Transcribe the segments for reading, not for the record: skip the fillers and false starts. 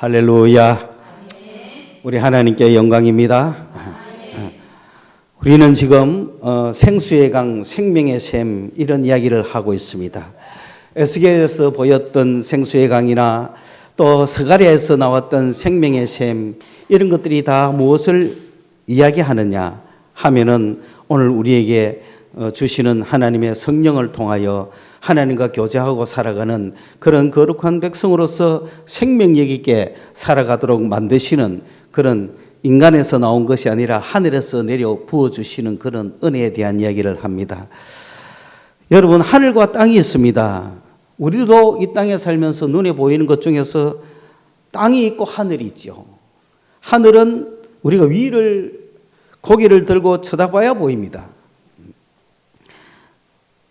할렐루야. 우리 하나님께 영광입니다. 우리는 지금 생수의 강, 생명의 샘 이런 이야기를 하고 있습니다. 에스겔에서 보였던 생수의 강이나 또 스가랴에서 나왔던 생명의 샘 이런 것들이 다 무엇을 이야기하느냐 하면은 오늘 우리에게 주시는 하나님의 성령을 통하여 하나님과 교제하고 살아가는 그런 거룩한 백성으로서 생명력 있게 살아가도록 만드시는 그런 인간에서 나온 것이 아니라 하늘에서 내려 부어주시는 그런 은혜에 대한 이야기를 합니다. 여러분, 하늘과 땅이 있습니다. 우리도 이 땅에 살면서 눈에 보이는 것 중에서 땅이 있고 하늘이 있죠. 하늘은 우리가 위를 고개를 들고 쳐다봐야 보입니다.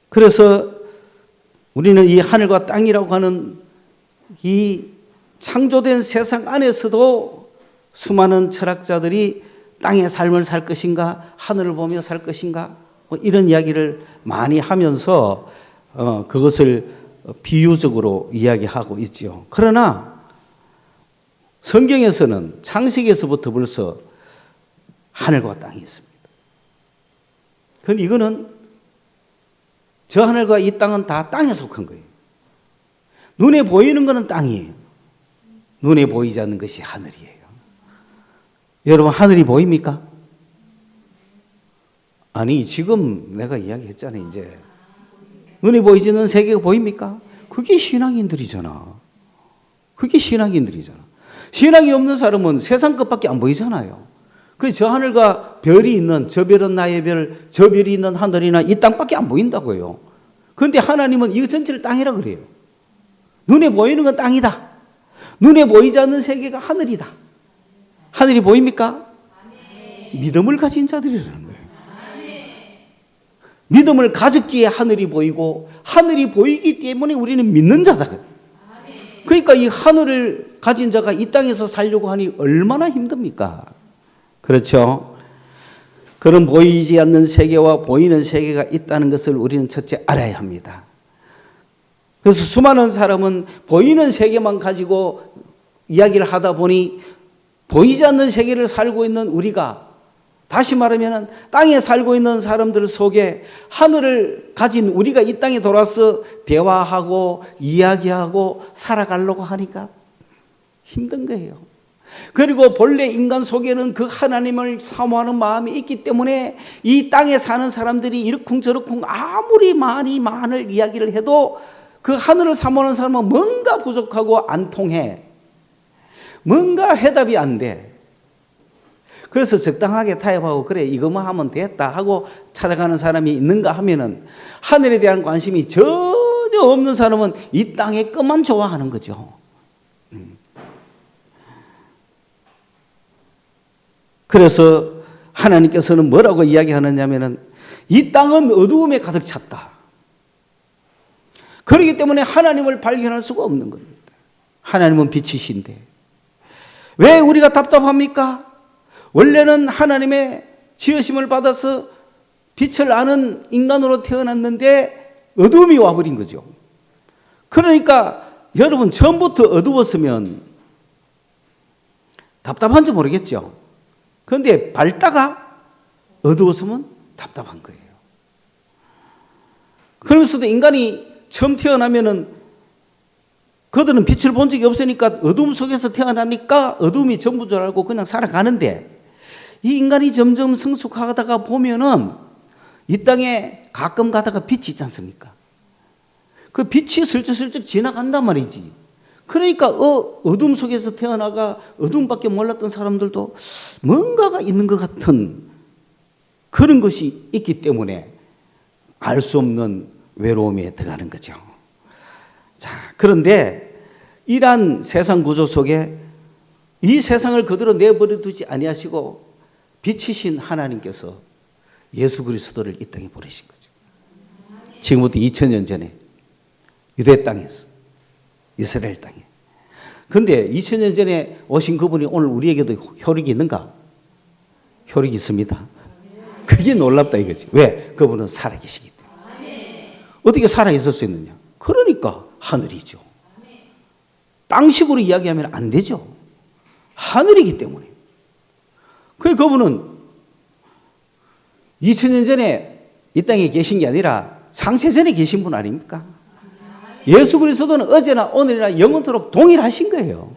그래서 우리는 이 하늘과 땅이라고 하는 이 창조된 세상 안에서도 수많은 철학자들이 땅의 삶을 살 것인가, 하늘을 보며 살 것인가, 이런 이야기를 많이 하면서 그것을 비유적으로 이야기하고 있죠. 그러나 성경에서는 창세기에서부터 벌써 하늘과 땅이 있습니다. 그런데 이거는 저 하늘과 이 땅은 다 땅에 속한 거예요. 눈에 보이는 것은 땅이에요. 눈에 보이지 않는 것이 하늘이에요. 여러분, 하늘이 보입니까? 아니, 지금 내가 이야기했잖아요. 이제 눈에 보이지 않는 세계가 보입니까? 그게 신앙인들이잖아. 그게 신앙인들이잖아. 신앙이 없는 사람은 세상 것밖에 안 보이잖아요. 저 하늘과 별이 있는, 저 별은 나의 별, 저 별이 있는 하늘이나 이 땅밖에 안 보인다고요. 그런데 하나님은 이거 전체를 땅이라 그래요. 눈에 보이는 건 땅이다. 눈에 보이지 않는 세계가 하늘이다. 하늘이 보입니까? 믿음을 가진 자들이라는 거예요. 믿음을 가졌기에 하늘이 보이고 하늘이 보이기 때문에 우리는 믿는 자다. 그러니까 이 하늘을 가진 자가 이 땅에서 살려고 하니 얼마나 힘듭니까? 그렇죠? 그런 보이지 않는 세계와 보이는 세계가 있다는 것을 우리는 첫째 알아야 합니다. 그래서 수많은 사람은 보이는 세계만 가지고 이야기를 하다 보니 보이지 않는 세계를 살고 있는 우리가, 다시 말하면 땅에 살고 있는 사람들 속에 하늘을 가진 우리가 이 땅에 돌아서 대화하고 이야기하고 살아가려고 하니까 힘든 거예요. 그리고 본래 인간 속에는 그 하나님을 사모하는 마음이 있기 때문에 이 땅에 사는 사람들이 이러쿵저러쿵 아무리 많은 이야기를 해도 그 하늘을 사모하는 사람은 뭔가 부족하고 안 통해. 뭔가 해답이 안 돼. 그래서 적당하게 타협하고 그래 이거만 하면 됐다 하고 찾아가는 사람이 있는가 하면은 하늘에 대한 관심이 전혀 없는 사람은 이 땅의 것만 좋아하는 거죠. 그래서 하나님께서는 뭐라고 이야기하느냐면은 이 땅은 어두움에 가득 찼다. 그렇기 때문에 하나님을 발견할 수가 없는 겁니다. 하나님은 빛이신데 왜 우리가 답답합니까? 원래는 하나님의 지으심을 받아서 빛을 아는 인간으로 태어났는데 어두움이 와버린 거죠. 그러니까 여러분, 처음부터 어두웠으면 답답한지 모르겠죠. 그런데 밝다가 어두웠으면 답답한 거예요. 그러면서도 인간이 처음 태어나면은 그들은 빛을 본 적이 없으니까 어두움 속에서 태어나니까 어두움이 전부 줄 알고 그냥 살아가는데 이 인간이 점점 성숙하다가 보면은 이 땅에 가끔 가다가 빛이 있지 않습니까? 그 빛이 슬쩍슬쩍 지나간단 말이지. 그러니까 어둠 속에서 태어나가 어둠밖에 몰랐던 사람들도 뭔가가 있는 것 같은 그런 것이 있기 때문에 알 수 없는 외로움에 들어가는 거죠. 자, 그런데 이러한 세상 구조 속에 이 세상을 그대로 내버려 두지 아니하시고 빛이신 하나님께서 예수 그리스도를 이 땅에 보내신 거죠. 지금부터 2000년 전에 유대 땅에서 이스라엘 땅에. 그런데 2000년 전에 오신 그분이 오늘 우리에게도 효력이 있는가? 효력이 있습니다. 그게 놀랍다 이거지. 왜? 그분은 살아계시기 때문에. 어떻게 살아있을 수 있느냐? 그러니까 하늘이죠. 땅식으로 이야기하면 안 되죠. 하늘이기 때문에. 그분은 2000년 전에 이 땅에 계신 게 아니라 창세전에 계신 분 아닙니까? 예수 그리스도는 어제나 오늘이나 영원토록 동일하신 거예요.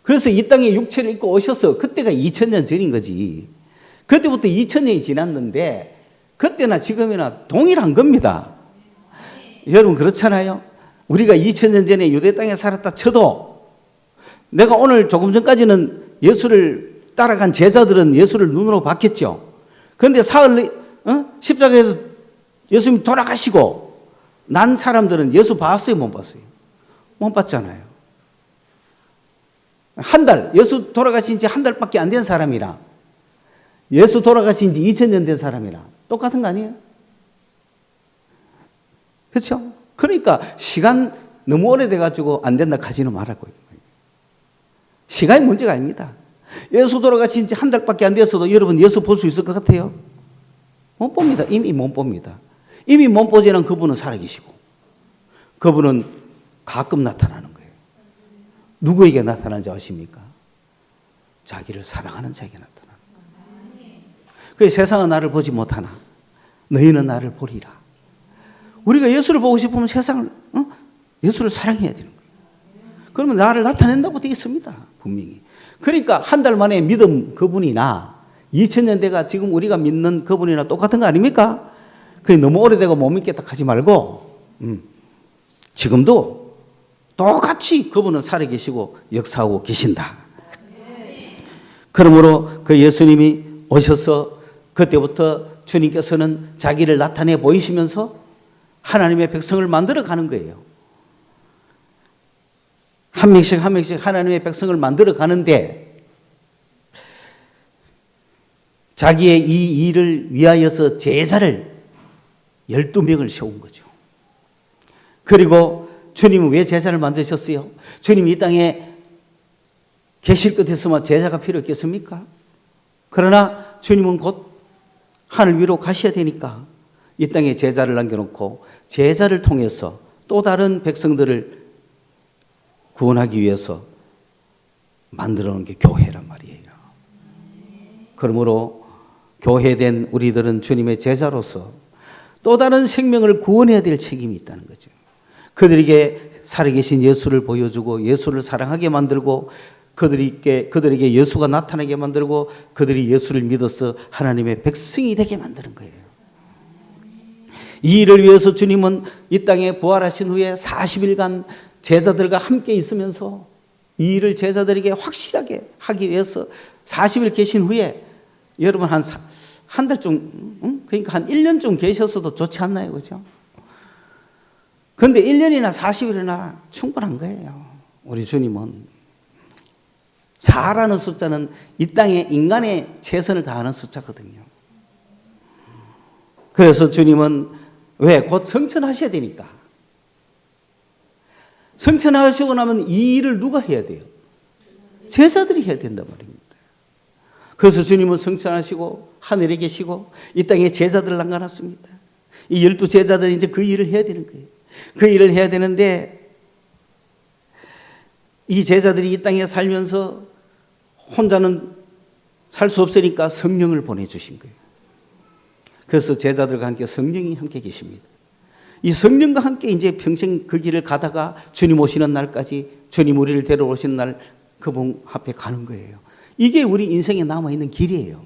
그래서 이 땅에 육체를 입고 오셔서 그때가 2000년 전인 거지. 그때부터 2000년이 지났는데 그때나 지금이나 동일한 겁니다. 여러분 그렇잖아요. 우리가 2000년 전에 유대 땅에 살았다 쳐도 내가 오늘 조금 전까지는 예수를 따라간 제자들은 예수를 눈으로 봤겠죠. 그런데 십자가에서 예수님이 돌아가시고 난 사람들은 예수 봤어요, 못 봤어요? 못 봤잖아요. 예수 돌아가신 지 한 달밖에 안 된 사람이랑 예수 돌아가신 지 2000년 된 사람이랑 똑같은 거 아니에요? 그렇죠? 그러니까 시간 너무 오래돼가지고 안 된다 하지는 말라고. 시간이 문제가 아닙니다. 예수 돌아가신 지 한 달밖에 안 됐어도 여러분 예수 볼 수 있을 것 같아요? 못 봅니다. 이미 못 봅니다. 이미 못 보지는 그분은 살아계시고 그분은 가끔 나타나는 거예요. 누구에게 나타나는지 아십니까? 자기를 사랑하는 자에게 나타나는 거예요. 그래서 세상은 나를 보지 못하나 너희는 나를 보리라. 우리가 예수를 보고 싶으면 예수를 사랑해야 되는 거예요. 그러면 나를 나타낸다고 되어 있습니다. 분명히. 그러니까 한 달 만에 믿음 그분이나 2000년대가 지금 우리가 믿는 그분이나 똑같은 거 아닙니까? 그게 너무 오래되고 못 믿겠다 하지 말고 지금도 똑같이 그분은 살아계시고 역사하고 계신다. 그러므로 그 예수님이 오셔서 그때부터 주님께서는 자기를 나타내 보이시면서 하나님의 백성을 만들어 가는 거예요. 한 명씩 한 명씩 하나님의 백성을 만들어 가는데 자기의 이 일을 위하여서 제자를 12명을 세운 거죠. 그리고 주님은 왜 제자를 만드셨어요? 주님이 이 땅에 계실 것 같으면 제자가 필요했겠습니까? 그러나 주님은 곧 하늘 위로 가셔야 되니까 이 땅에 제자를 남겨놓고 제자를 통해서 또 다른 백성들을 구원하기 위해서 만들어 놓은 게 교회란 말이에요. 그러므로 교회된 우리들은 주님의 제자로서 또 다른 생명을 구원해야 될 책임이 있다는 거죠. 그들에게 살아계신 예수를 보여주고 예수를 사랑하게 만들고 그들에게 예수가 나타나게 만들고 그들이 예수를 믿어서 하나님의 백성이 되게 만드는 거예요. 이 일을 위해서 주님은 이 땅에 부활하신 후에 40일간 제자들과 함께 있으면서 이 일을 제자들에게 확실하게 하기 위해서 40일 계신 후에 여러분 한 달쯤 그러니까 한 1년쯤 계셨어도 좋지 않나요? 그죠? 그런데 1년이나 40일이나 충분한 거예요. 우리 주님은 4라는 숫자는 이 땅에 인간의 최선을 다하는 숫자거든요. 그래서 주님은 왜? 곧 성천하셔야 되니까. 성천하시고 나면 이 일을 누가 해야 돼요? 제자들이 해야 된단 말입니다. 그래서 주님은 성천하시고 하늘에 계시고 이 땅에 제자들을 남겨놨습니다. 이 12제자들은 이제 그 일을 해야 되는 거예요. 그 일을 해야 되는데 이 제자들이 이 땅에 살면서 혼자는 살 수 없으니까 성령을 보내주신 거예요. 그래서 제자들과 함께 성령이 함께 계십니다. 이 성령과 함께 이제 평생 그 길을 가다가 주님 오시는 날까지 주님 우리를 데려오시는 날 그분 앞에 가는 거예요. 이게 우리 인생에 남아있는 길이에요.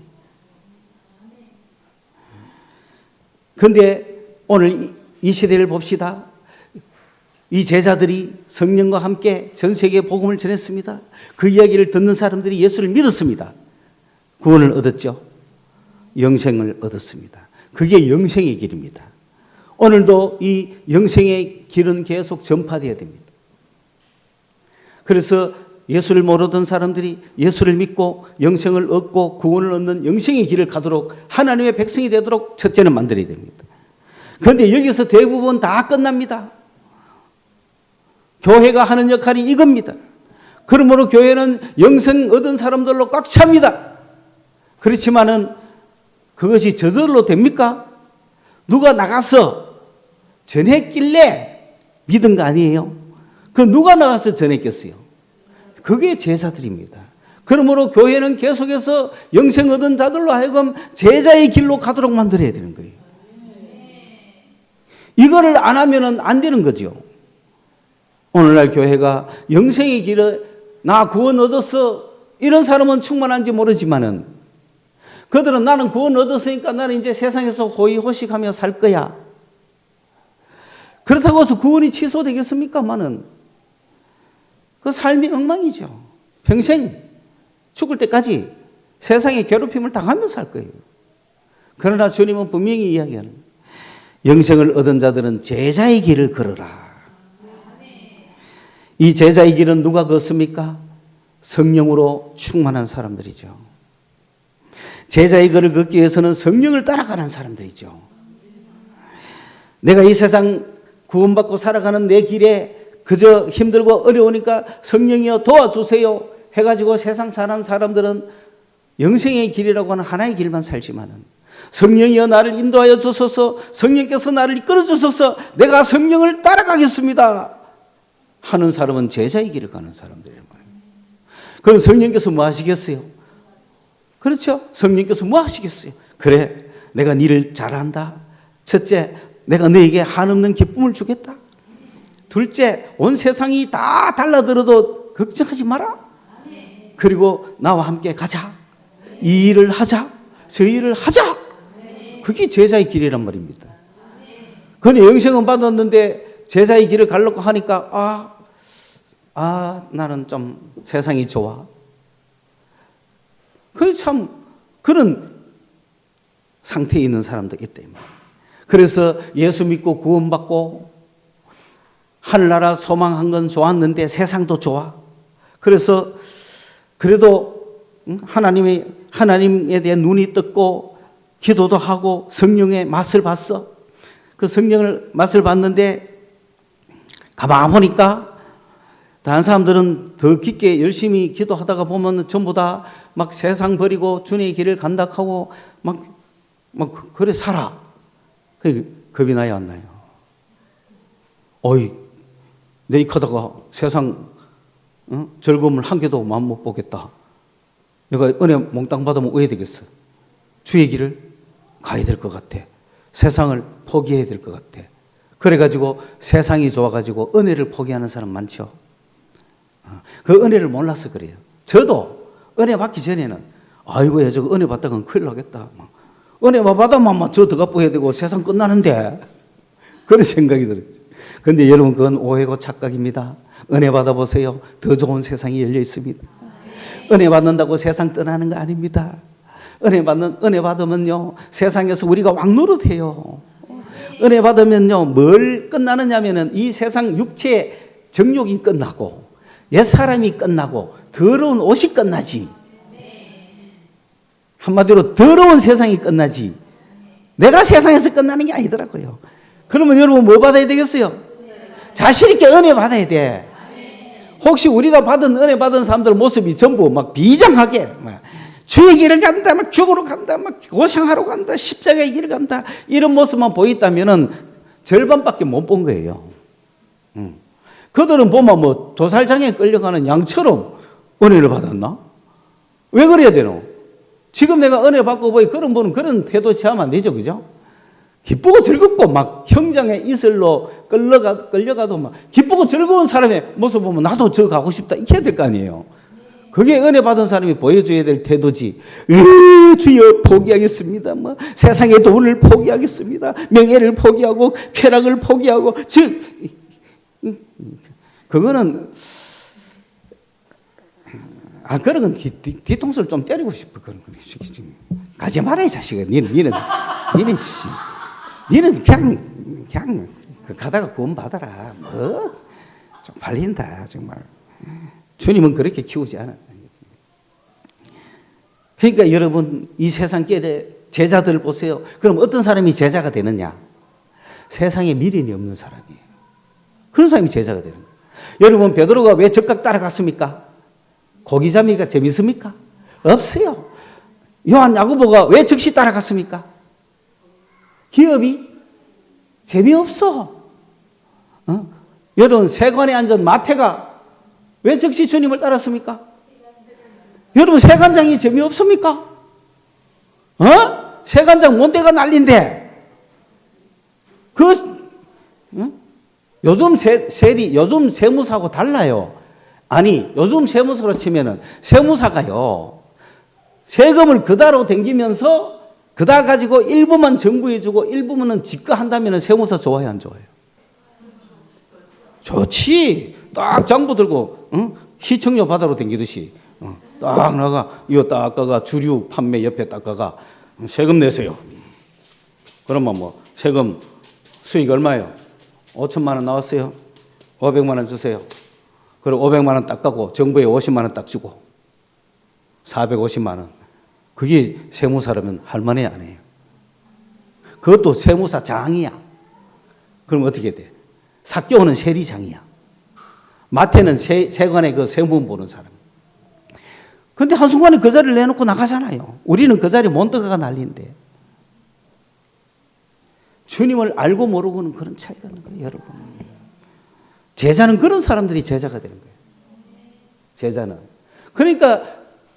그런데 오늘 이 시대를 봅시다. 이 제자들이 성령과 함께 전 세계에 복음을 전했습니다. 그 이야기를 듣는 사람들이 예수를 믿었습니다. 구원을 얻었죠. 영생을 얻었습니다. 그게 영생의 길입니다. 오늘도 이 영생의 길은 계속 전파되어야 됩니다. 그래서 예수를 모르던 사람들이 예수를 믿고 영생을 얻고 구원을 얻는 영생의 길을 가도록 하나님의 백성이 되도록 첫째는 만들어야 됩니다. 그런데 여기서 대부분 다 끝납니다. 교회가 하는 역할이 이겁니다. 그러므로 교회는 영생 얻은 사람들로 꽉 찹니다. 그렇지만은 그것이 저절로 됩니까? 누가 나가서 전했길래 믿은 거 아니에요? 그 누가 나가서 전했겠어요? 그게 제자들입니다. 그러므로 교회는 계속해서 영생 얻은 자들로 하여금 제자의 길로 가도록 만들어야 되는 거예요. 이거를 안 하면은 안 되는 거죠. 오늘날 교회가 영생의 길을 나 구원 얻었어 이런 사람은 충만한지 모르지만은 그들은 나는 구원 얻었으니까 나는 이제 세상에서 호의호식하며 살 거야. 그렇다고 해서 구원이 취소되겠습니까마는 그 삶이 엉망이죠. 평생 죽을 때까지 세상의 괴롭힘을 당하며 살 거예요. 그러나 주님은 분명히 이야기하는 영생을 얻은 자들은 제자의 길을 걸어라. 이 제자의 길은 누가 걷습니까? 성령으로 충만한 사람들이죠. 제자의 길을 걷기 위해서는 성령을 따라가는 사람들이죠. 내가 이 세상 구원받고 살아가는 내 길에 그저 힘들고 어려우니까 성령이여 도와주세요 해가지고 세상 사는 사람들은 영생의 길이라고 하는 하나의 길만 살지만은 성령이여 나를 인도하여 주소서, 성령께서 나를 이끌어 주소서, 내가 성령을 따라가겠습니다 하는 사람은 제자의 길을 가는 사람들이란 말이에요. 그럼 성령께서 뭐 하시겠어요? 그렇죠? 성령께서 뭐 하시겠어요? 그래, 내가 니를 잘한다. 첫째, 내가 너에게 한없는 기쁨을 주겠다. 둘째, 온 세상이 다 달라들어도 걱정하지 마라. 그리고 나와 함께 가자. 이 일을 하자. 저 일을 하자. 그게 제자의 길이란 말입니다. 그런데 영생은 받았는데 제자의 길을 가려고 하니까 나는 좀 세상이 좋아. 그게 참 그런 상태에 있는 사람도 있다. 그래서 예수 믿고 구원받고 하늘나라 소망한 건 좋았는데 세상도 좋아. 그래서 그래도 하나님에 대한 눈이 떴고 기도도 하고 성령의 맛을 봤어. 그 성령을 맛을 봤는데 가만 보니까 다른 사람들은 더 깊게 열심히 기도하다가 보면 전부 다 막 세상 버리고 주님의 길을 간닥하고 막 그래 살아. 겁이 나요, 안 나요? 어이, 내 이카다가 세상 즐거움을 한 개도 마음 못 보겠다. 내가 은혜 몽땅 받으면 왜 되겠어? 주의 길을 가야 될 것 같아. 세상을 포기해야 될 것 같아. 그래가지고 세상이 좋아가지고 은혜를 포기하는 사람 많죠. 그 은혜를 몰라서 그래요. 저도 은혜 받기 전에는 아이고야 저거 은혜 받다가 큰일 나겠다. 은혜만 받아만 저 더 갚아야 되고 세상 끝나는데 그런 생각이 들어요. 그런데 여러분 그건 오해고 착각입니다. 은혜 받아보세요. 더 좋은 세상이 열려 있습니다. 은혜 받는다고 세상 떠나는 거 아닙니다. 은혜 받으면요 세상에서 우리가 왕노릇해요. 은혜 받으면요 뭘 끝나느냐면은 이 세상 육체의 정욕이 끝나고 옛 사람이 끝나고 더러운 옷이 끝나지. 한마디로 더러운 세상이 끝나지. 내가 세상에서 끝나는 게 아니더라고요. 그러면 여러분 뭐 받아야 되겠어요? 자신 있게 은혜 받아야 돼. 혹시 우리가 은혜 받은 사람들 모습이 전부 막 비장하게 주의 길을 간다, 막 죽으러 간다, 막 고생하러 간다, 십자가의 길을 간다 이런 모습만 보였다면은 절반밖에 못 본 거예요. 그들은 보면 뭐 도살장에 끌려가는 양처럼 은혜를 받았나? 왜 그래야 되노? 지금 내가 은혜 받고 보이 그런 분은 그런 태도 취하면 안 되죠, 그죠? 기쁘고 즐겁고 막 형장의 이슬로 끌려가도 막 기쁘고 즐거운 사람의 모습 보면 나도 저 가고 싶다 이렇게 해야 될 거 아니에요. 그게 은혜 받은 사람이 보여줘야 될 태도지. 주여 포기하겠습니다. 뭐 세상의 돈을 포기하겠습니다. 명예를 포기하고 쾌락을 포기하고 그거는 그런 건 뒤통수를 좀 때리고 싶어. 그런 거 가지 마라 이 자식아. 니는 그냥 가다가 구원 받아라. 뭐 좀 발린다 정말. 주님은 그렇게 키우지 않아. 그러니까 여러분 이 세상길에 제자들 보세요. 그럼 어떤 사람이 제자가 되느냐? 세상에 미련이 없는 사람이에요. 그런 사람이 제자가 되는 거예요. 여러분 베드로가 왜 적각 따라갔습니까? 고기잡이가 재밌습니까? 없어요. 요한 야고보가 왜 적시 따라갔습니까? 기업이 재미없어. 여러분 세관에 앉은 마태가 왜 즉시 주님을 따랐습니까? 여러분 세간장이 재미없습니까? 어? 세간장 mon대가 난리인데 요즘 요즘 세무사하고 달라요. 아니 요즘 세무사로 치면은 세무사가요 세금을 그다로 댕기면서 그다 가지고 일부만 정부해주고 일부만은 지가 한다면은 세무사 좋아요 안 좋아요? 좋지. 딱 장부 들고 시청료 바다로 댕기듯이 딱 나가 이거 딱 가가 주류 판매 옆에 딱 가가 세금 내세요. 그러면 뭐 세금 수익 얼마예요? 5천만 원 나왔어요. 500만 원 주세요. 그리고 500만 원 딱 가고 정부에 50만 원 딱 주고 450만 원. 그게 세무사라면 할만해 안 해요? 그것도 세무사장이야. 그럼 어떻게 돼? 사교는 세리장이야. 마태는 세관의 그 세문 보는 사람. 근데 한순간에 그 자리를 내놓고 나가잖아요. 우리는 그 자리에 못 들어가 난리인데. 주님을 알고 모르고는 그런 차이가 있는 거예요, 여러분. 제자는 그런 사람들이 제자가 되는 거예요. 제자는. 그러니까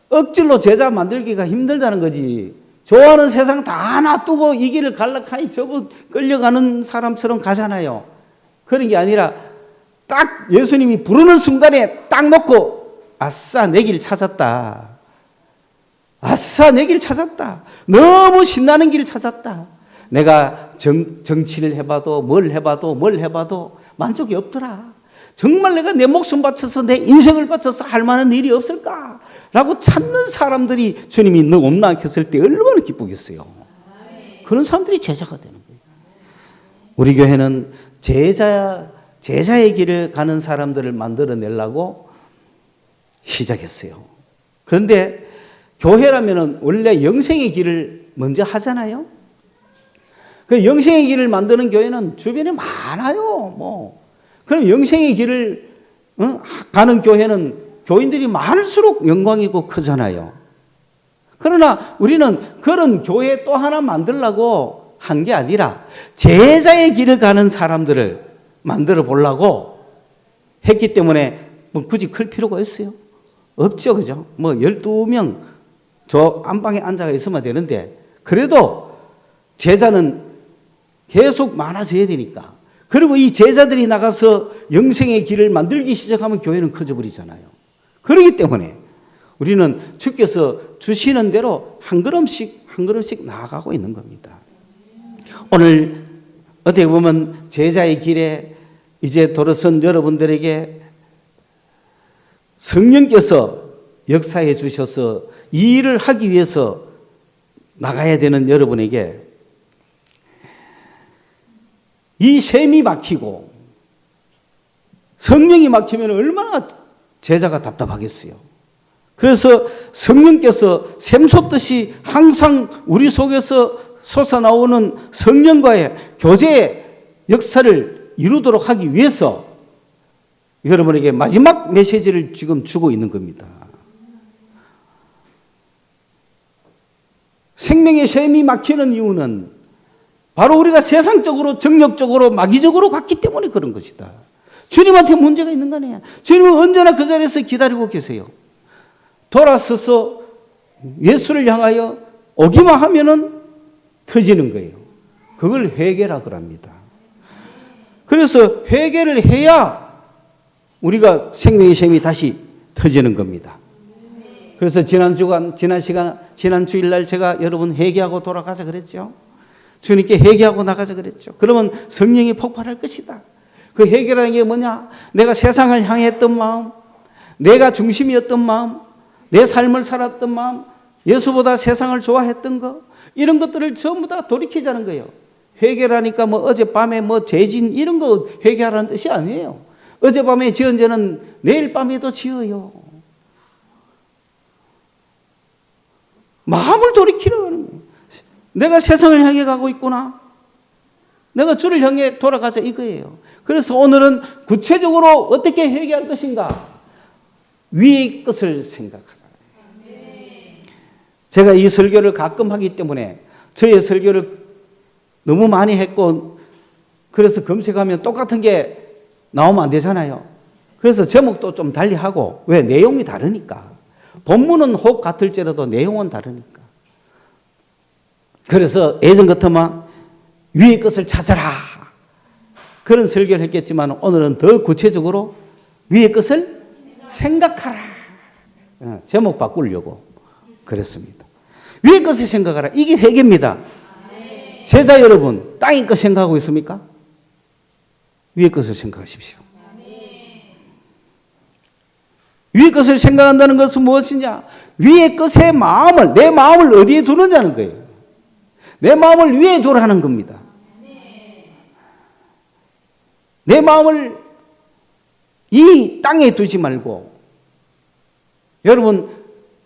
억지로 제자 만들기가 힘들다는 거지. 좋아하는 세상 다 놔두고 이 길을 갈락하니 저부 끌려가는 사람처럼 가잖아요. 그런 게 아니라 딱 예수님이 부르는 순간에 딱 놓고 아싸 내 길 찾았다. 아싸 내 길 찾았다. 너무 신나는 길 찾았다. 내가 정치를 해봐도 뭘 해봐도 만족이 없더라. 정말 내가 내 목숨 바쳐서 내 인생을 바쳐서 할 만한 일이 없을까? 라고 찾는 사람들이 주님이 너 없나 했을 때 얼마나 기쁘겠어요. 그런 사람들이 제자가 되는 거예요. 우리 교회는 제자의 길을 가는 사람들을 만들어내려고 시작했어요. 그런데 교회라면 원래 영생의 길을 먼저 하잖아요. 그 영생의 길을 만드는 교회는 주변에 많아요. 그럼 영생의 길을 가는 교회는 교인들이 많을수록 영광이고 크잖아요. 그러나 우리는 그런 교회 또 하나 만들려고 한 게 아니라 제자의 길을 가는 사람들을 만들어 보려고 했기 때문에 굳이 클 필요가 있어요? 없죠, 그죠? 12명 저 안방에 앉아 있으면 되는데 그래도 제자는 계속 많아져야 되니까. 그리고 이 제자들이 나가서 영생의 길을 만들기 시작하면 교회는 커져 버리잖아요. 그렇기 때문에 우리는 주께서 주시는 대로 한 걸음씩 나아가고 있는 겁니다. 오늘 어떻게 보면 제자의 길에 이제 돌아선 여러분들에게 성령께서 역사해 주셔서 이 일을 하기 위해서 나가야 되는 여러분에게 이 셈이 막히고 성령이 막히면 얼마나 제자가 답답하겠어요. 그래서 성령께서 샘솟듯이 항상 우리 속에서 솟아나오는 성령과의 교제 역사를 이루도록 하기 위해서 여러분에게 마지막 메시지를 지금 주고 있는 겁니다. 생명의 셈이 막히는 이유는 바로 우리가 세상적으로 정력적으로 마귀적으로 갔기 때문에 그런 것이다. 주님한테 문제가 있는 거 아니에요. 주님은 언제나 그 자리에서 기다리고 계세요. 돌아서서 예수를 향하여 오기만 하면은 터지는 거예요. 그걸 회개라 그럽니다. 그래서 회개를 해야 우리가 생명의 셈이 다시 터지는 겁니다. 그래서 지난 주일날 제가 여러분 회개하고 돌아가자 그랬죠. 주님께 회개하고 나가자 그랬죠. 그러면 성령이 폭발할 것이다. 그 회개라는 게 뭐냐? 내가 세상을 향했던 마음, 내가 중심이었던 마음, 내 삶을 살았던 마음, 예수보다 세상을 좋아했던 거, 이런 것들을 전부 다 돌이키자는 거예요. 회개라니까 어젯밤에 죄진 이런 거 회개하라는 뜻이 아니에요. 어젯밤에 지은 죄는 내일 밤에도 지어요. 마음을 돌이키는 거예요. 내가 세상을 향해 가고 있구나. 내가 주를 향해 돌아가자 이거예요. 그래서 오늘은 구체적으로 어떻게 회개할 것인가? 위의 것을 생각하라. 제가 이 설교를 가끔 하기 때문에 저의 설교를 너무 많이 했고 그래서 검색하면 똑같은 게 나오면 안 되잖아요. 그래서 제목도 좀 달리하고, 왜? 내용이 다르니까. 본문은 혹 같을지라도 내용은 다르니까. 그래서 예전 같으면 위의 것을 찾아라, 그런 설교를 했겠지만 오늘은 더 구체적으로 위의 것을 생각하라. 제목 바꾸려고 그랬습니다. 위의 것을 생각하라. 이게 회개입니다. 제자 여러분, 땅의 것 생각하고 있습니까? 위의 것을 생각하십시오. 위의 것을 생각한다는 것은 무엇이냐? 위의 것의 마음을, 내 마음을 어디에 두느냐는 거예요. 내 마음을 위에 두라는 겁니다. 내 마음을 이 땅에 두지 말고, 여러분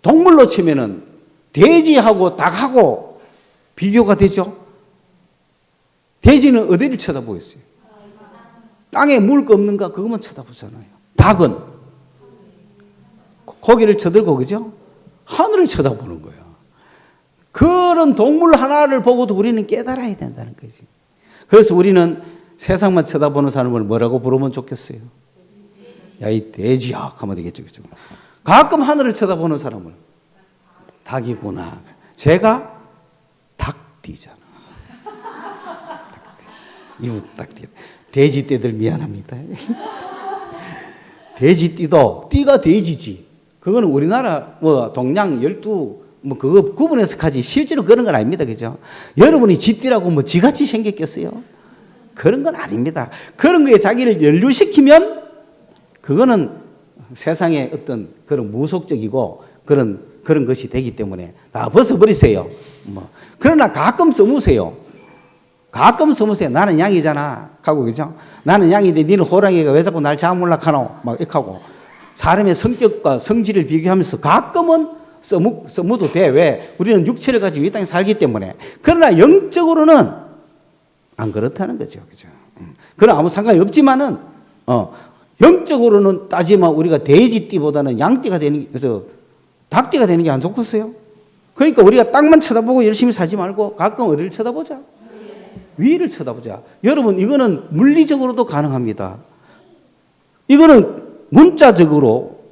동물로 치면은 돼지하고 닭하고 비교가 되죠. 돼지는 어디를 쳐다보고 있어요? 땅에 물 거 없는가 그것만 쳐다보잖아요. 닭은 고기를 쳐들고, 그죠? 하늘을 쳐다보는 거예요. 그런 동물 하나를 보고도 우리는 깨달아야 된다는 거지. 그래서 우리는 세상만 쳐다보는 사람을 뭐라고 부르면 좋겠어요? 야, 이 돼지야 하면 되겠죠. 그죠? 가끔 하늘을 쳐다보는 사람을 닭이구나. 제가 닭띠잖아. 이웃 닭띠. 돼지띠들 미안합니다. 돼지띠도 띠가 돼지지. 그거는 우리나라 뭐 동양 12 뭐 그거 구분해서 가지 실제로 그런 건 아닙니다. 그죠? 여러분이 쥐띠라고 뭐 쥐같이 생겼겠어요? 그런 건 아닙니다. 그런 거에 자기를 연루시키면 그거는 세상의 어떤 그런 무속적이고 그런 것이 되기 때문에 다 벗어버리세요. 뭐. 그러나 가끔 써무세요. 가끔 써무세요. 나는 양이잖아. 하고, 그죠? 나는 양인데 니는 호랑이가 왜 자꾸 날 잡으려고 하노? 막 이렇게 하고. 사람의 성격과 성질을 비교하면서 가끔은 써무도 돼. 왜? 우리는 육체를 가지고 이 땅에 살기 때문에. 그러나 영적으로는 안 그렇다는 거죠. 그죠? 그럼 아무 상관이 없지만은, 영적으로는 따지면 우리가 돼지띠보다는 양띠가 되는, 그래서 닭띠가 되는 게 안 좋겠어요? 그러니까 우리가 땅만 쳐다보고 열심히 살지 말고 가끔 어디를 쳐다보자? 위를 쳐다보자. 여러분, 이거는 물리적으로도 가능합니다. 이거는 문자적으로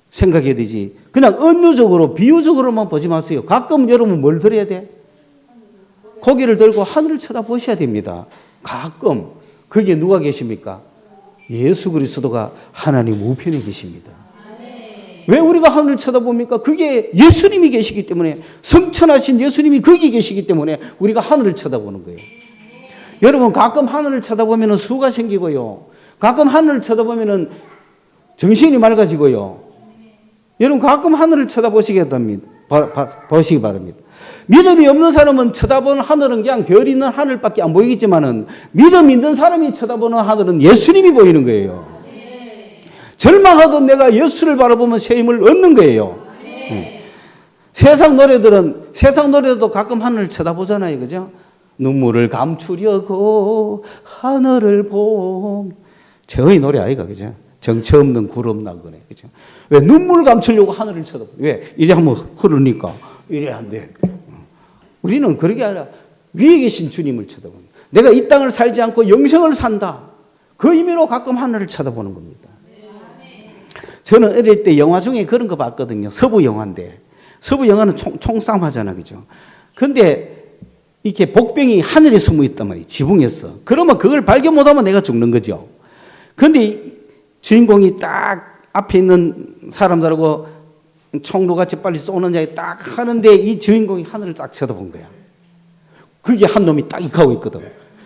생각해야 되지. 그냥 은유적으로, 비유적으로만 보지 마세요. 가끔 여러분 뭘 들어야 돼? 고개를 들고 하늘을 쳐다보셔야 됩니다. 가끔. 거기에 누가 계십니까? 예수 그리스도가 하나님 우편에 계십니다. 왜 우리가 하늘을 쳐다봅니까? 그게 예수님이 계시기 때문에, 성천하신 예수님이 거기 계시기 때문에 우리가 하늘을 쳐다보는 거예요. 여러분, 가끔 하늘을 쳐다보면 수가 생기고요. 가끔 하늘을 쳐다보면 정신이 맑아지고요. 여러분, 가끔 하늘을 쳐다보시기 바랍니다. 믿음이 없는 사람은 쳐다보는 하늘은 그냥 별 있는 하늘밖에 안 보이겠지만은, 믿음 있는 사람이 쳐다보는 하늘은 예수님이 보이는 거예요. 절망하던 내가 예수를 바라보면 새 힘을 얻는 거예요. 세상 노래도 가끔 하늘을 쳐다보잖아요. 그죠? 눈물을 감추려고 하늘을 봄. 저의 노래 아이가, 그죠? 정처 없는 구름 나거네. 그죠? 왜 눈물 감추려고 하늘을 쳐다보? 왜? 이래 한번 흐르니까 이래 안 돼. 우리는 그러게 아니라 위에 계신 주님을 쳐다봅니다. 내가 이 땅을 살지 않고 영생을 산다. 그 의미로 가끔 하늘을 쳐다보는 겁니다. 저는 어릴 때 영화 중에 그런 거 봤거든요. 서부 영화인데. 서부 영화는 총싸움 하잖아. 그죠? 근데 이렇게 복병이 하늘에 숨어 있단 말이에요. 지붕에서. 그러면 그걸 발견 못하면 내가 죽는 거죠. 근데 주인공이 딱 앞에 있는 사람들하고 총로같이 빨리 쏘는 자에 딱 하는데 이 주인공이 하늘을 딱 쳐다본 거야. 그게 한 놈이 딱 익하고 있거든.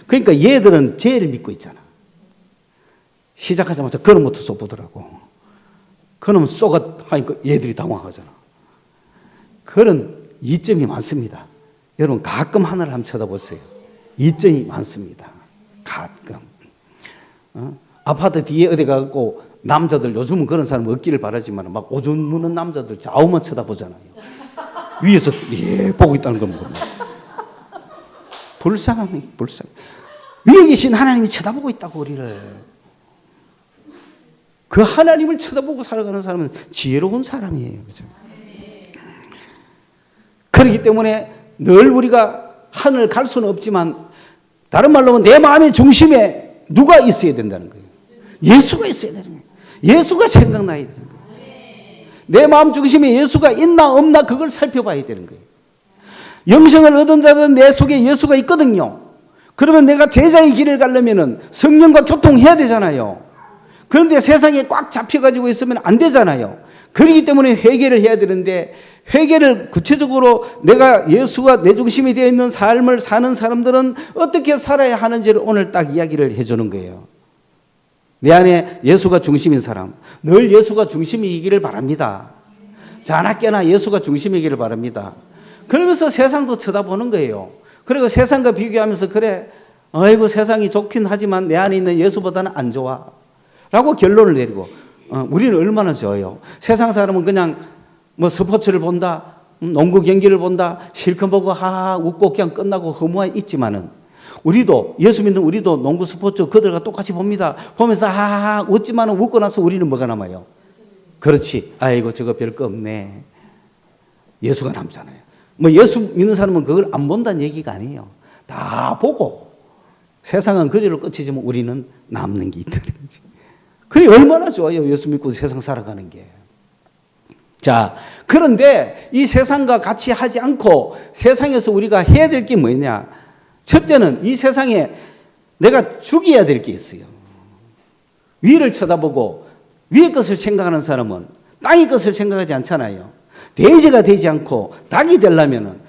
그러니까 얘들은 죄를 믿고 있잖아. 시작하자마자 그놈부터 쏘보더라고. 그놈 쏘가 하니까 얘들이 당황하잖아. 그런 이점이 많습니다. 여러분, 가끔 하늘을 한번 쳐다보세요. 이점이 많습니다. 가끔. 아파트 뒤에 어디 가고 남자들, 요즘은 그런 사람 없기를 바라지만 막 오줌 누는 남자들 좌우만 쳐다보잖아요. 위에서 보고 있다는 건 모르는 불쌍하네. 위에 계신 하나님이 쳐다보고 있다고 우리를. 그 하나님을 쳐다보고 살아가는 사람은 지혜로운 사람이에요. 그죠? 그렇기 때문에 늘 우리가 하늘을 갈 수는 없지만, 다른 말로 하면 내 마음의 중심에 누가 있어야 된다는 거예요. 예수가 있어야 되는 거예요. 예수가 생각나야 되는 거예요. 내 마음 중심에 예수가 있나 없나 그걸 살펴봐야 되는 거예요. 영생을 얻은 자들은 내 속에 예수가 있거든요. 그러면 내가 제자의 길을 가려면 성령과 교통해야 되잖아요. 그런데 세상에 꽉 잡혀가지고 있으면 안 되잖아요. 그렇기 때문에 회개를 해야 되는데, 회개를 구체적으로 내가 예수가 내 중심이 되어 있는 삶을 사는 사람들은 어떻게 살아야 하는지를 오늘 딱 이야기를 해주는 거예요. 내 안에 예수가 중심인 사람, 늘 예수가 중심이기를 바랍니다. 자나깨나 예수가 중심이기를 바랍니다. 그러면서 세상도 쳐다보는 거예요. 그리고 세상과 비교하면서 그래, 아이고 세상이 좋긴 하지만 내 안에 있는 예수보다는 안 좋아 라고 결론을 내리고, 우리는 얼마나 좋아요. 세상 사람은 그냥 뭐 스포츠를 본다, 농구 경기를 본다, 실컷 보고 하하 웃고 그냥 끝나고 허무해 있지만은, 우리도 예수 믿는 우리도 농구 스포츠 그들과 똑같이 봅니다. 보면서 하하 웃지만은 웃고 나서 우리는 뭐가 남아요? 그렇지, 아이고 저거 별거 없네. 예수가 남잖아요. 뭐 예수 믿는 사람은 그걸 안 본다는 얘기가 아니에요. 다 보고 세상은 그절로 끝이지만 우리는 남는 게 있다는 거지. 그래 얼마나 좋아요. 예수 믿고 세상 살아가는 게. 자, 그런데 이 세상과 같이 하지 않고 세상에서 우리가 해야 될 게 뭐냐? 첫째는 이 세상에 내가 죽여야 될 게 있어요. 위를 쳐다보고 위의 것을 생각하는 사람은 땅의 것을 생각하지 않잖아요. 돼지가 되지 않고 닭이 되려면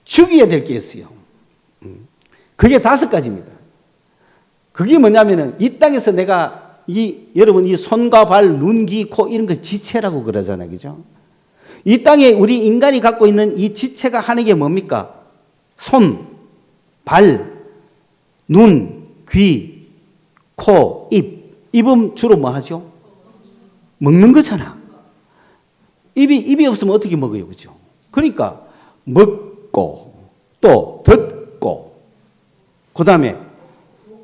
죽여야 될 게 있어요. 그게 5가지입니다. 그게 뭐냐면은 이 땅에서 내가 여러분 이 손과 발, 눈, 귀, 코 이런 걸 지체라고 그러잖아요. 그죠? 이 땅에 우리 인간이 갖고 있는 이 지체가 하는 게 뭡니까? 손, 발, 눈, 귀, 코, 입. 입은 주로 뭐 하죠? 먹는 거잖아. 입이 없으면 어떻게 먹어요? 그죠? 그러니까 먹고 또 듣고 그 다음에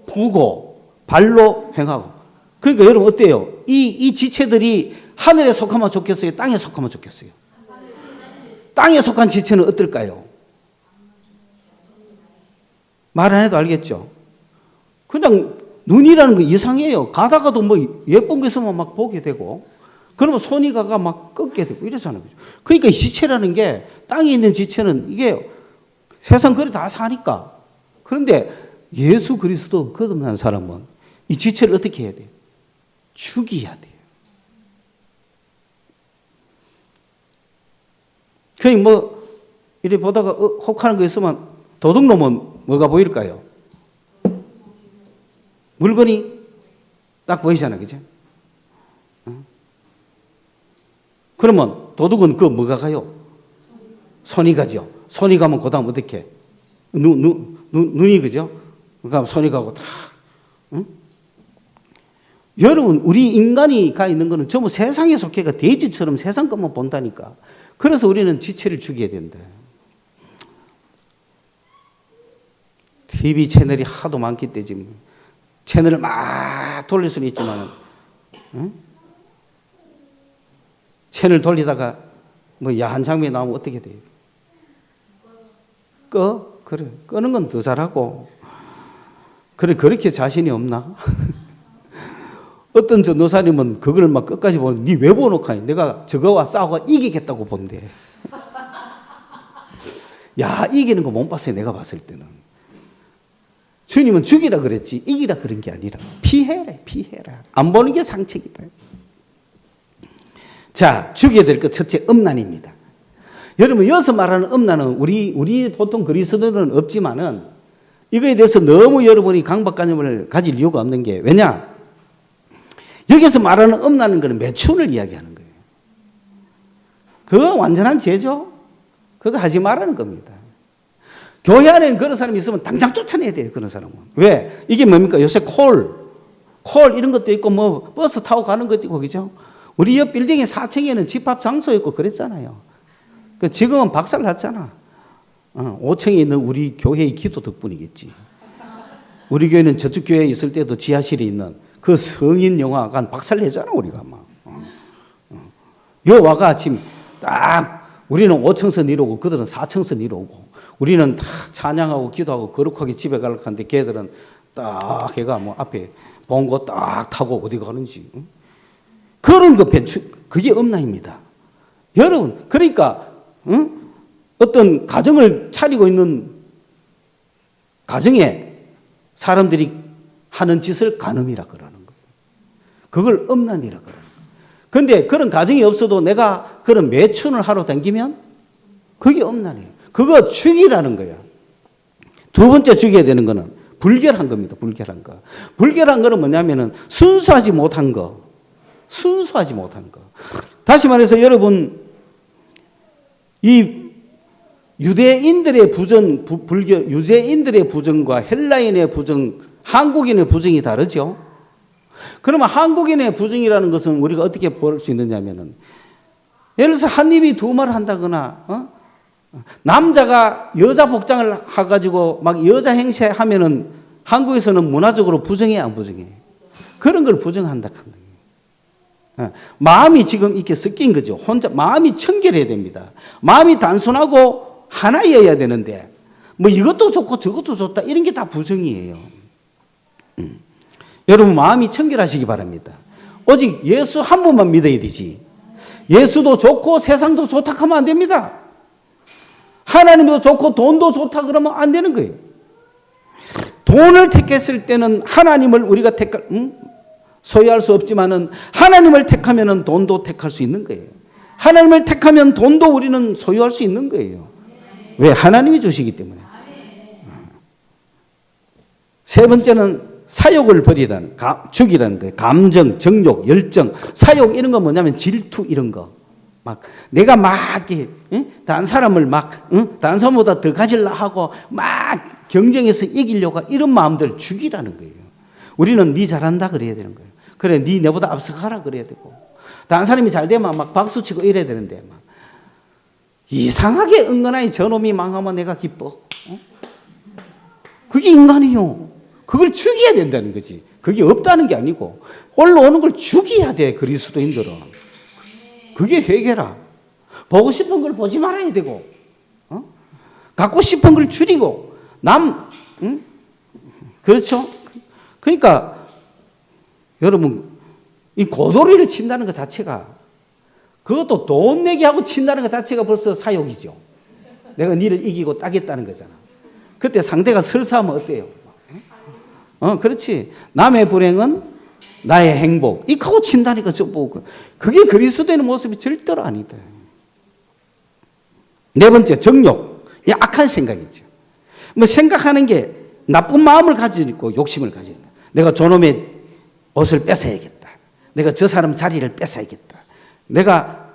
보고 발로 행하고. 그러니까 여러분 어때요? 이 지체들이 하늘에 속하면 좋겠어요? 땅에 속하면 좋겠어요? 땅에 속한 지체는 어떨까요? 말 안 해도 알겠죠? 그냥 눈이라는 거 이상해요. 가다가도 뭐 예쁜 게 있으면 막 보게 되고, 그러면 손이 가가 막 꺾게 되고 이러잖아요. 그러니까 이 지체라는 게, 땅에 있는 지체는 이게 세상 거리 다 사니까. 그런데 예수 그리스도 거듭난 사람은 이 지체를 어떻게 해야 돼요? 죽여야 돼요. 그냥 뭐 이래 보다가 혹하는 거 있으면 도둑놈은 뭐가 보일까요? 물건이 딱 보이잖아요. 그죠? 그러면 도둑은 그 뭐가 가요? 손이 가죠. 손이 가면 그 다음 어떻게? 눈이 그죠? 그러니까 손이 가고 다. 응? 여러분 우리 인간이 가 있는 거는 전부 세상에 속해가 돼지처럼 세상 것만 본다니까. 그래서 우리는 지체를 죽여야 된다. TV 채널이 하도 많기 때문에 지금 채널을 막 돌릴 수는 있지만, 응? 채널 돌리다가 뭐 야한 장면이 나오면 어떻게 돼요? 그래. 끄는 건 더 잘하고. 그래, 그렇게 자신이 없나? 어떤 전도사님은 그걸 막 끝까지 보는, 니 왜 보노? 내가 저거와 싸우고 이기겠다고 본대. 야, 이기는 거 못 봤어요. 내가 봤을 때는. 주님은 죽이라 그랬지 이기라 그런 게 아니라 피해라. 안 보는 게 상책이다. 자, 죽여야 될 것 첫째 음란입니다. 여러분 여기서 말하는 음란은 우리 보통 그리스도는 없지만은 이거에 대해서 너무 여러분이 강박관념을 가질 이유가 없는 게, 왜냐? 여기서 말하는 음란은 거는 매춘을 이야기하는 거예요. 그거 완전한 죄죠. 그거 하지 말라는 겁니다. 교회 안에는 그런 사람이 있으면 당장 쫓아내야 돼요. 그런 사람은. 왜? 이게 뭡니까? 요새 콜 이런 것도 있고 뭐 버스 타고 가는 것도 있고, 그죠? 우리 옆 빌딩의 4층에는 집합 장소였고 그랬잖아요. 지금은 박살 났잖아. 5층에 있는 우리 교회의 기도 덕분이겠지. 우리 교회는 저쪽 교회에 있을 때도 지하실에 있는 그 성인 영화관 박살 내잖아, 우리가 막. 요 와가 지금 딱 우리는 5층선 이러고 그들은 4층선 이러고, 우리는 다 찬양하고 기도하고 거룩하게 집에 가려고 하는데 걔들은 딱 걔가 뭐 앞에 봉고 딱 타고 어디 가는지. 그런 거 그게 엄난입니다. 여러분, 그러니까 어떤 가정을 차리고 있는 가정에 사람들이 하는 짓을 간음이라 그러는 거예요. 그걸 엄난이라 그러는 거예요. 그런데 그런 가정이 없어도 내가 그런 매춘을 하러 다니면 그게 엄난이에요. 그거 죽이라는 거야. 두 번째 죽여야 되는 거는 불결한 겁니다. 불결한 거. 불결한 거는 뭐냐면은 순수하지 못한 거. 순수하지 못한 거. 다시 말해서 여러분, 이 유대인들의 부정, 유대인들의 부정과 헬라인의 부정, 한국인의 부정이 다르죠. 그러면 한국인의 부정이라는 것은 우리가 어떻게 볼 수 있느냐면은, 예를 들어서 한 입이 두 말 한다거나, 남자가 여자 복장을 해가지고 막 여자 행세하면은 한국에서는 문화적으로 부정해, 안 부정해? 그런 걸 부정한다. 마음이 지금 이렇게 섞인 거죠. 혼자 마음이 청결해야 됩니다. 마음이 단순하고 하나여야 되는데 뭐 이것도 좋고 저것도 좋다 이런 게 다 부정이에요. 여러분 마음이 청결하시기 바랍니다. 오직 예수 한 분만 믿어야 되지. 예수도 좋고 세상도 좋다 하면 안 됩니다. 하나님도 좋고 돈도 좋다 그러면 안 되는 거예요. 돈을 택했을 때는 하나님을 우리가 소유할 수 없지만은 하나님을 택하면은 돈도 택할 수 있는 거예요. 하나님을 택하면 돈도 우리는 소유할 수 있는 거예요. 왜? 하나님이 주시기 때문에. 세 번째는 사욕을 버리라는, 죽이라는 거예요. 감정, 정욕, 열정, 사욕 이런 거 뭐냐면 질투 이런 거. 막 내가 막 다른 사람을 막 다른 사람보다 더 가지려 하고 막 경쟁해서 이기려고 이런 마음들 죽이라는 거예요. 우리는 네 잘한다 그래야 되는 거예요. 그래, 네 내보다 앞서가라 그래야 되고, 다른 사람이 잘 되면 막 박수 치고 이래야 되는데 막 이상하게 은근하게 저놈이 망하면 내가 기뻐. 그게 인간이요. 그걸 죽여야 된다는 거지. 그게 없다는 게 아니고 올라오는 걸 죽여야 돼. 그리스도인들은. 그게 회개라. 보고 싶은 걸 보지 말아야 되고, 갖고 싶은 걸 줄이고, 그렇죠? 그러니까 여러분 이 고도리를 친다는 것 자체가, 그것도 돈 내기 하고 친다는 것 자체가 벌써 사욕이죠. 내가 니를 이기고 따겠다는 거잖아. 그때 상대가 설사하면 어때요? 그렇지. 남의 불행은 나의 행복. 이거 친다니까 그게 그리스도의 모습이 절대로 아니다. 네 번째, 정욕. 이 악한 생각이죠. 뭐 생각하는 게 나쁜 마음을 가지고 있고 욕심을 가지고 있다. 내가 저놈의 옷을 뺏어야겠다. 내가 저 사람 자리를 뺏어야겠다. 내가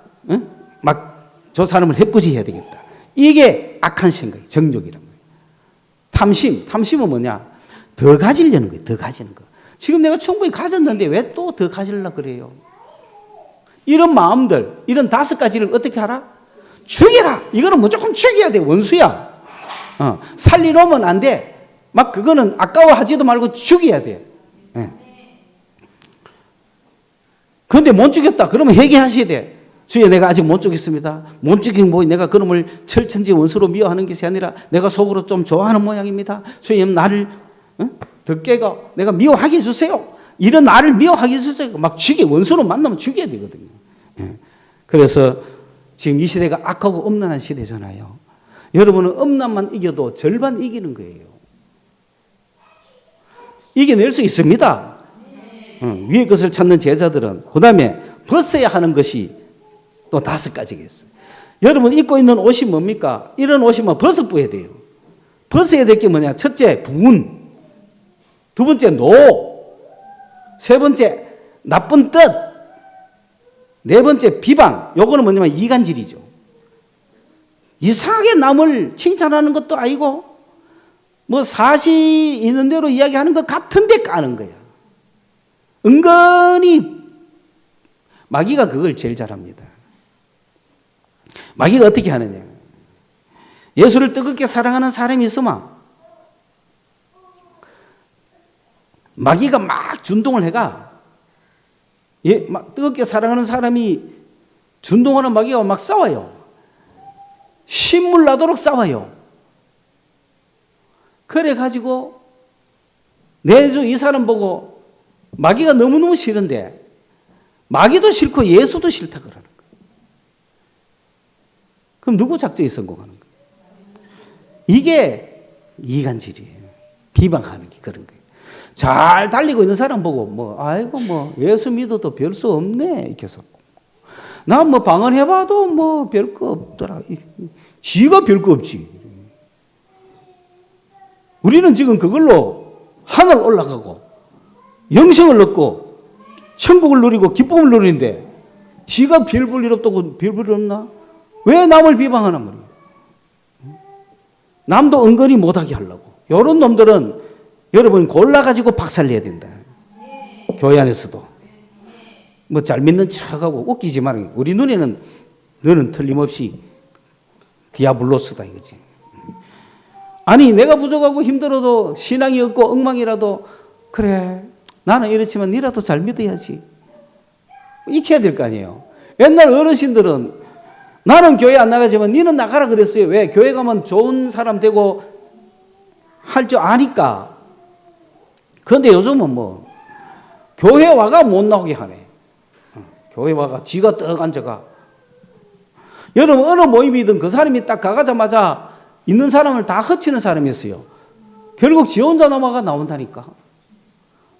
막 저 사람을 해코지해야 되겠다. 이게 악한 생각이 정욕이란 거예요. 탐심은 뭐냐? 더 가지려는 거예요. 더 가지는 거. 지금 내가 충분히 가졌는데 왜 또 더 가지려고 그래요? 이런 마음들, 이런 5가지를 어떻게 하라? 죽여라. 이거는 무조건 죽여야 돼. 원수야. 살리놓으면 안 돼. 막 그거는 아까워하지도 말고 죽여야 돼. 그런데 못 죽였다. 그러면 회개하셔야 돼. 주여, 내가 아직 못 죽였습니다. 못 죽인 뭐 내가 그놈을 철천지 원수로 미워하는 것이 아니라 내가 속으로 좀 좋아하는 모양입니다. 주님 나를 더 깨가 내가 미워하게 해주세요. 이런 나를 미워하게 해주세요. 막 원수로 만나면 죽여야 되거든요. 그래서 지금 이 시대가 악하고 엄난한 시대잖아요. 여러분은 엄난만 이겨도 절반 이기는 거예요. 이겨낼 수 있습니다. 위의 것을 찾는 제자들은. 그 다음에 벗어야 하는 것이 또 5가지가 있어요. 여러분 입고 있는 옷이 뭡니까? 이런 옷이면 벗어야 돼요. 벗어야 될 게 뭐냐? 첫째, 분두 번째, 노. 세 번째, 나쁜 뜻. 네 번째, 비방. 요거는 뭐냐면 이간질이죠. 이상하게 남을 칭찬하는 것도 아니고 뭐 사실 있는 대로 이야기하는 것 같은데 까는 거야. 은근히 마귀가 그걸 제일 잘합니다. 마귀가 어떻게 하느냐? 예수를 뜨겁게 사랑하는 사람이 있으면 마귀가 막 준동을 해가. 막 뜨겁게 사랑하는 사람이 준동하는 마귀가 막 싸워요. 신물 나도록 싸워요. 그래가지고 내주 이 사람 보고 마귀가 너무너무 싫은데 마귀도 싫고 예수도 싫다 그러는 거예요. 그럼 누구 작전이 성공하는 거예요? 이게 이간질이에요. 비방하는 게 그런 거예요. 잘 달리고 있는 사람 보고 아이고 예수 믿어도 별 수 없네 이렇게 해서 나 방언해봐도 별 거 없더라. 지가 별 거 없지. 우리는 지금 그걸로 하늘 올라가고 영생을 얻고 천국을 누리고 기쁨을 누리는데 지가 별 볼 일 없다고 별 볼 일 없나? 왜 남을 비방하는 거예요? 남도 은근히 못하게 하려고. 이런 놈들은 여러분 골라가지고 박살내야 된다. 교회 안에서도. 잘 믿는 척하고 웃기지 말고 우리 눈에는 너는 틀림없이 디아블로스다 이거지. 아니 내가 부족하고 힘들어도 신앙이 없고 엉망이라도 그래 나는 이렇지만 니라도 잘 믿어야지. 익혀야 될 거 아니에요. 옛날 어르신들은 나는 교회 안 나가지만 니는 나가라 그랬어요. 왜? 교회 가면 좋은 사람 되고 할 줄 아니까. 그런데 요즘은 교회 와가 못 나오게 하네. 교회 와가 지가 떡 앉아가. 여러분 어느 모임이든 그 사람이 딱 가가자마자 있는 사람을 다 허치는 사람이었어요. 결국 지 혼자 남아가 나온다니까.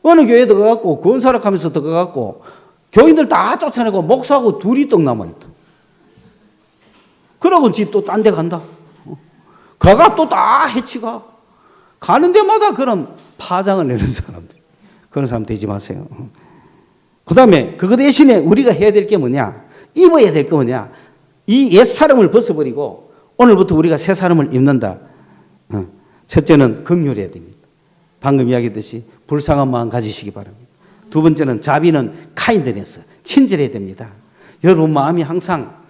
어느 교회에 들어가고 권사락하면서 들어가고 교인들 다 쫓아내고 목사하고 둘이 떡 남아있다. 그러고 지 또 딴 데 간다. 가가 또 다 해치가. 가는 데마다 그런 파장을 내는 사람들. 그런 사람 되지 마세요. 그 다음에 그거 대신에 우리가 해야 될 게 뭐냐? 입어야 될 게 뭐냐? 이 옛사람을 벗어버리고 오늘부터 우리가 새 사람을 입는다. 첫째는 긍휼해야 됩니다. 방금 이야기했듯이 불쌍한 마음 가지시기 바랍니다. 두 번째는 자비는 카인드네스, 친절해야 됩니다. 여러분 마음이 항상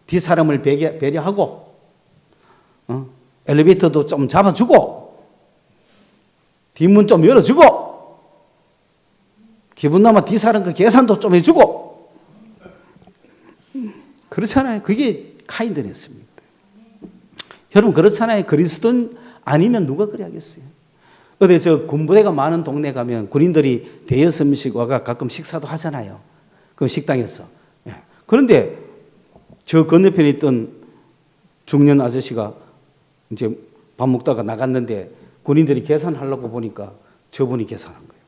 뒷사람을 배려하고 엘리베이터도 좀 잡아주고 뒷문 좀 열어주고 기분 나면 뒷사람 그 계산도 좀 해주고 그렇잖아요. 그게 카인드네스입니다. 여러분 그렇잖아요. 그리스도인 아니면 누가 그래 하겠어요. 어디 군부대가 많은 동네 가면 군인들이 대여섯 명씩 와가 가끔 식사도 하잖아요. 그 식당에서. 그런데 저 건너편에 있던 중년 아저씨가 이제 밥 먹다가 나갔는데 군인들이 계산하려고 보니까 저분이 계산한 거예요.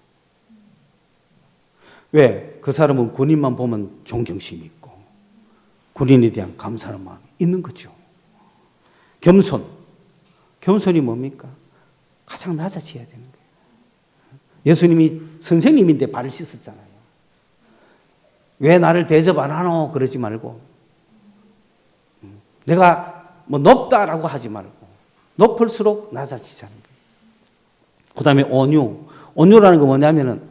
왜? 그 사람은 군인만 보면 존경심이 있고 군인에 대한 감사하는 마음이 있는 거죠. 겸손. 겸손이 뭡니까? 가장 낮아져야 되는 거예요. 예수님이 선생님인데 발을 씻었잖아요. 왜 나를 대접 안 하노? 그러지 말고 내가 높다라고 하지 말고 높을수록 낮아지자는 거예요. 그 다음에 온유. 온유라는 거 뭐냐면은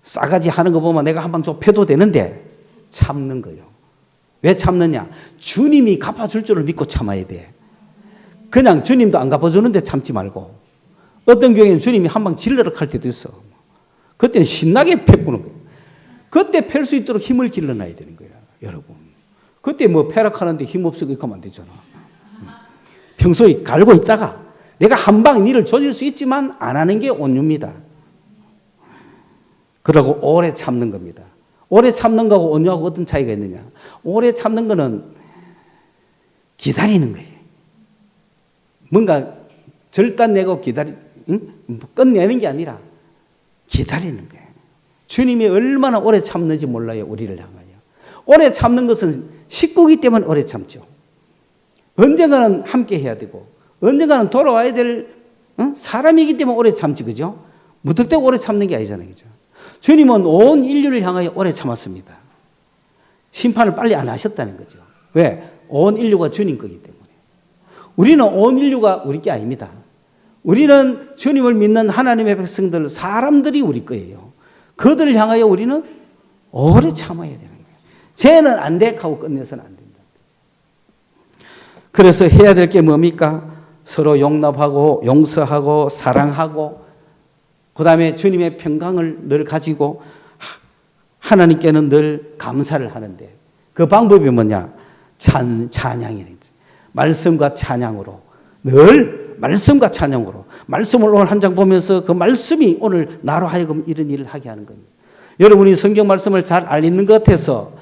싸가지 하는 거 보면 내가 한 방 좀 패도 되는데 참는 거예요. 왜 참느냐? 주님이 갚아줄 줄을 믿고 참아야 돼. 그냥 주님도 안 갚아주는데 참지 말고 어떤 경우에는 주님이 한 방 질러락 할 때도 있어. 그때는 신나게 패꾸는 거예요. 그때 팰 수 있도록 힘을 길러놔야 되는 거예요. 여러분. 그때 패락하는데 힘 없으니까 이렇게 하면 안 되잖아. 평소에 갈고 있다가 내가 한 방 니를 조질 수 있지만 안 하는 게 온유입니다. 그러고 오래 참는 겁니다. 오래 참는 거하고 온유하고 어떤 차이가 있느냐? 오래 참는 거는 기다리는 거예요. 뭔가 절단 내고 끝내는 게 아니라 기다리는 거예요. 주님이 얼마나 오래 참는지 몰라요. 우리를 향하여. 오래 참는 것은 식구이기 때문에 오래 참죠. 언젠가는 함께 해야 되고 언젠가는 돌아와야 될 사람이기 때문에 오래 참지, 그죠? 무턱대고 오래 참는 게 아니잖아요, 그죠? 주님은 온 인류를 향하여 오래 참았습니다. 심판을 빨리 안 하셨다는 거죠. 왜? 온 인류가 주님 거기 때문에. 우리는 온 인류가 우리 게 아닙니다. 우리는 주님을 믿는 하나님의 백성들, 사람들이 우리 거예요. 그들을 향하여 우리는 오래 참아야 되는 거예요. 쟤는 안 돼 하고 끝내서는 안 된다. 그래서 해야 될 게 뭡니까? 서로 용납하고 용서하고 사랑하고 그 다음에 주님의 평강을 늘 가지고 하나님께는 늘 감사를 하는데 그 방법이 뭐냐? 찬양이래. 말씀과 찬양으로 늘 말씀과 찬양으로 말씀을 오늘 한 장 보면서 그 말씀이 오늘 나로 하여금 이런 일을 하게 하는 겁니다. 여러분이 성경 말씀을 잘 알리는 것 같아서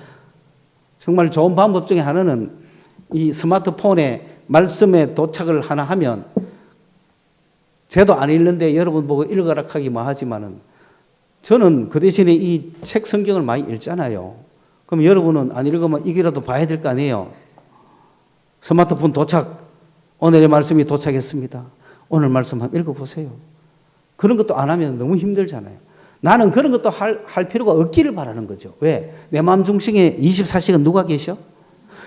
정말 좋은 방법 중에 하나는 이 스마트폰에 말씀에 도착을 하나 하면 저도 안 읽는데 여러분 보고 읽어라 하기 뭐 하지만은 저는 그 대신에 이 책 성경을 많이 읽잖아요. 그럼 여러분은 안 읽으면 이게라도 봐야 될 거 아니에요. 스마트폰 도착, 오늘의 말씀이 도착했습니다. 오늘 말씀 한번 읽어보세요. 그런 것도 안 하면 너무 힘들잖아요. 나는 그런 것도 할 필요가 없기를 바라는 거죠. 왜? 내 마음 중심에 24시간 누가 계셔?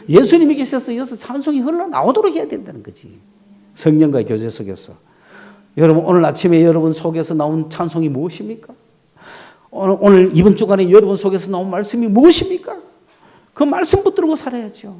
예수님이 계셔서 여기서 찬송이 흘러나오도록 해야 된다는 거지. 성령과의 교제 속에서. 여러분 오늘 아침에 여러분 속에서 나온 찬송이 무엇입니까? 오늘 이번 주간에 여러분 속에서 나온 말씀이 무엇입니까? 그 말씀 붙들고 살아야죠.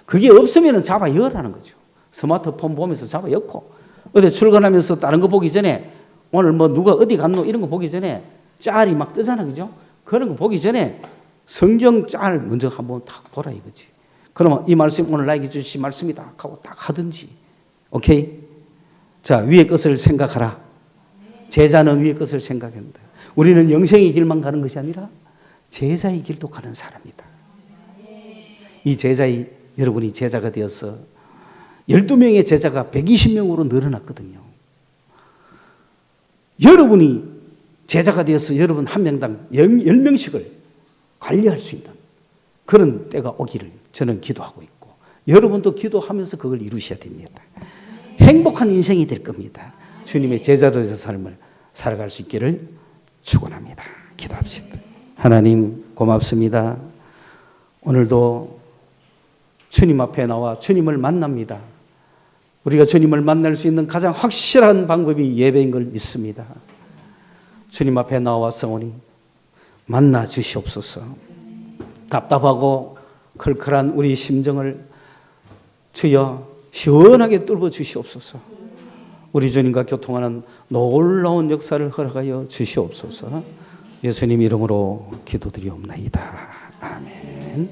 그게 없으면 잡아 여라는 거죠. 스마트폰 보면서 잡아 엮고 어디 출근하면서 다른 거 보기 전에 오늘 뭐 누가 어디 갔노 이런 거 보기 전에 짤이 막 뜨잖아, 그죠? 그런 거 보기 전에 성경 짤 먼저 한번 딱 보라 이거지. 그러면 이 말씀 오늘 나에게 주신 말씀이다 하고 딱 하든지. 오케이? 자, 위의 것을 생각하라. 제자는 위의 것을 생각한다. 우리는 영생의 길만 가는 것이 아니라 제자의 길도 가는 사람이다. 이 제자의 여러분이 제자가 되어서 12명의 제자가 120명으로 늘어났거든요. 여러분이 제자가 되어서 여러분 한 명당 10명씩을 관리할 수 있는 그런 때가 오기를 저는 기도하고 있고 여러분도 기도하면서 그걸 이루셔야 됩니다. 행복한 인생이 될 겁니다. 주님의 제자로서 삶을 살아갈 수 있기를 축원합니다. 기도합시다. 하나님 고맙습니다. 오늘도 주님 앞에 나와 주님을 만납니다. 우리가 주님을 만날 수 있는 가장 확실한 방법이 예배인 걸 믿습니다. 주님 앞에 나와서오니 만나 주시옵소서. 답답하고 컬컬한 우리 심정을 주여 시원하게 뚫어 주시옵소서. 우리 주님과 교통하는 놀라운 역사를 허락하여 주시옵소서. 예수님 이름으로 기도드리옵나이다. 아멘.